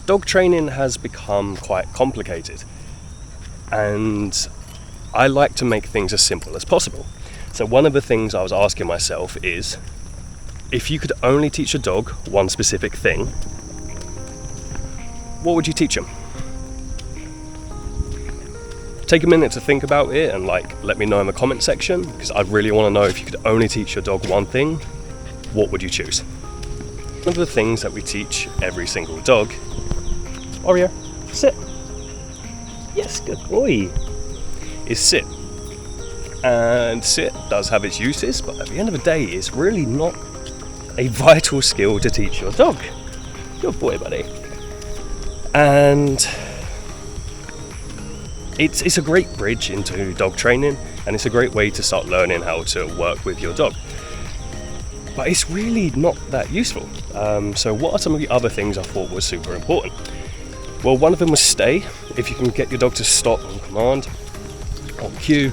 Dog training has become quite complicated, and I like to make things as simple as possible. So one of the things I was asking myself is, if you could only teach a dog one specific thing, what would you teach him? Take a minute to think about it and let me know in the comment section, because I really want to know, if you could only teach your dog one thing, what would you choose? One of the things that we teach every single dog, Oreo, sit. Yes, good boy. Is sit. And sit does have its uses, but at the end of the day, it's really not a vital skill to teach your dog. Good boy, buddy. And it's a great bridge into dog training, and it's a great way to start learning how to work with your dog. But it's really not that useful. So what are some of the other things I thought was super important? Well, one of them was stay. If you can get your dog to stop on command, on cue,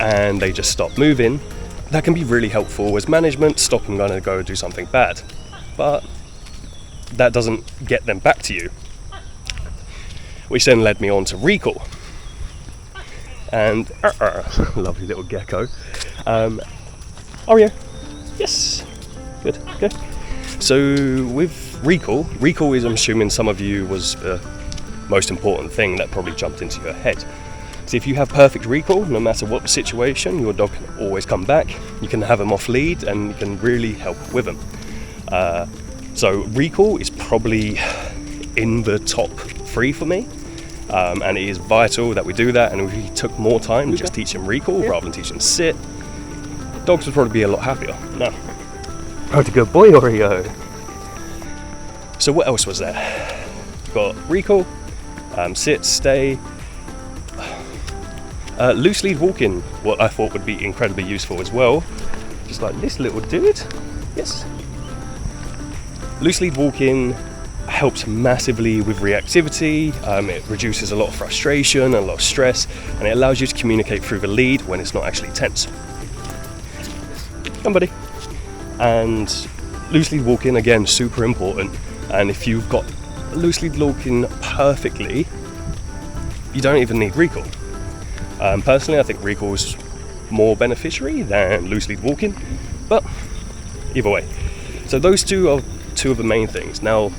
and they just stop moving, that can be really helpful as management, stop them going to go do something bad. But that doesn't get them back to you. Which then led me on to recall. And lovely little gecko. Oreo, yes, good, okay. So with recall is, I'm assuming some of you, was the most important thing that probably jumped into your head. So if you have perfect recall, no matter what the situation, your dog can always come back. You can have them off lead and you can really help with them. So recall is probably in the top 3 for me. And it is vital that we do that, and if we took more time to just teach them recall rather than teach them sit, dogs would probably be a lot happier. No. What a good boy, Oreo. So what else was there? Got recall, sit, stay, loose lead walking, what I thought would be incredibly useful as well. Just like this little dude. Yes. Loose lead walking helps massively with reactivity. It reduces a lot of frustration and a lot of stress, and it allows you to communicate through the lead when it's not actually tense. Come, buddy. And loose lead walking, again, super important. And if you've got loose lead walking perfectly, you don't even need recall. Personally, I think recall is more beneficiary than loose lead walking, but either way. So those two are two of the main things. Now,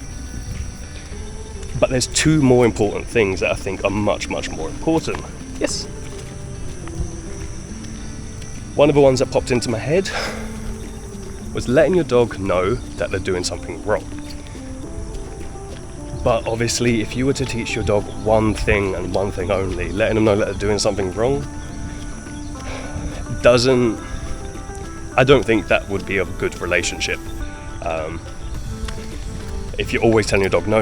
but there's 2 more important things that I think are much, much more important. Yes. One of the ones that popped into my head was letting your dog know that they're doing something wrong. But obviously, if you were to teach your dog one thing and one thing only, letting them know that they're doing something wrong, I don't think that would be a good relationship. If you're always telling your dog no,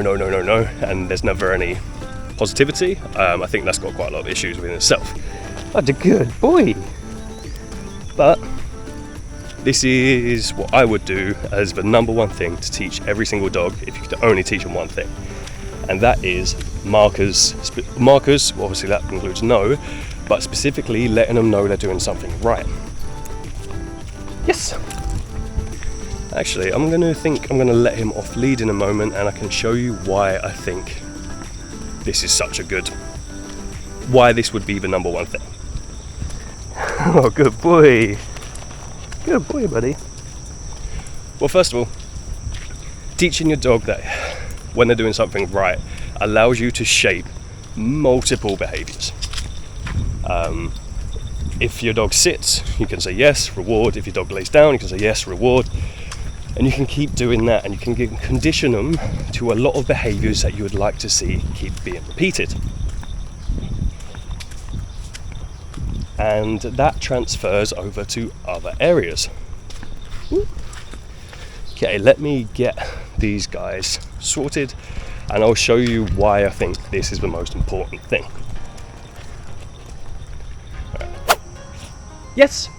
and there's never any positivity, I think that's got quite a lot of issues within itself. That's a good boy. But this is what I would do as the number one thing to teach every single dog if you could only teach them one thing. And that is markers. Markers, obviously that includes no, but specifically letting them know they're doing something right. Yes. Actually, I'm going to let him off lead in a moment, and I can show you why I think this is why this would be the number one thing. Oh, good boy. Good boy, buddy. Well, first of all, teaching your dog that when they're doing something right allows you to shape multiple behaviors. If your dog sits, you can say yes, reward. If your dog lays down, you can say yes, reward. And you can keep doing that, and you can condition them to a lot of behaviors that you would like to see keep being repeated. And that transfers over to other areas. Okay, let me get these guys sorted, and I'll show you why I think this is the most important thing. Right. Yes!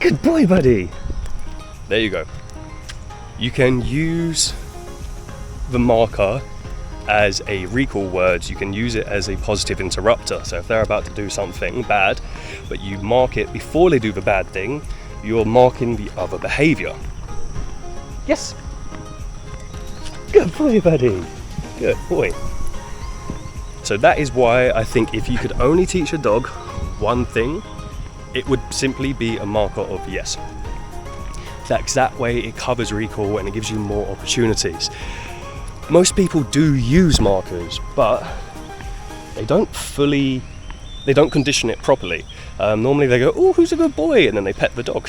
Good boy, buddy! There you go. You can use the marker as a recall word. You can use it as a positive interrupter. So if they're about to do something bad, but you mark it before they do the bad thing, you're marking the other behavior. Yes. Good boy, buddy. Good boy. So that is why I think if you could only teach a dog one thing, it would simply be a marker of yes. That way it covers recall and it gives you more opportunities. Most people do use markers, but they don't condition it properly. Normally they go, oh, who's a good boy? And then they pet the dog,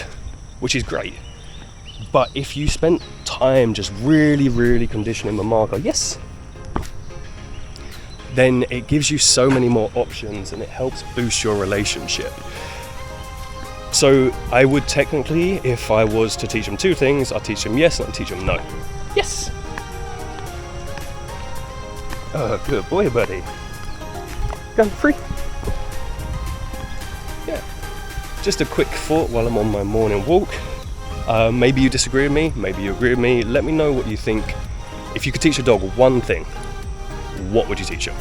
which is great. But if you spent time just really conditioning the marker, yes, then it gives you so many more options and it helps boost your relationship. So I would technically, if I was to teach them two things, I'd teach them yes and I'd teach them no. Yes! Oh, good boy, buddy. Gun free. Yeah. Just a quick thought while I'm on my morning walk. Maybe you disagree with me, maybe you agree with me. Let me know what you think. If you could teach a dog one thing, what would you teach him?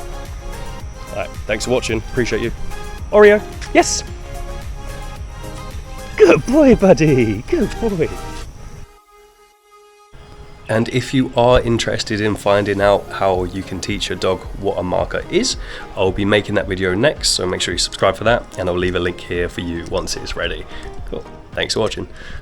Alright, thanks for watching. Appreciate you. Oreo, yes! Good boy, buddy. Good boy. And if you are interested in finding out how you can teach your dog what a marker is, I'll be making that video next, so make sure you subscribe for that, and I'll leave a link here for you once it's ready. Cool. Thanks for watching.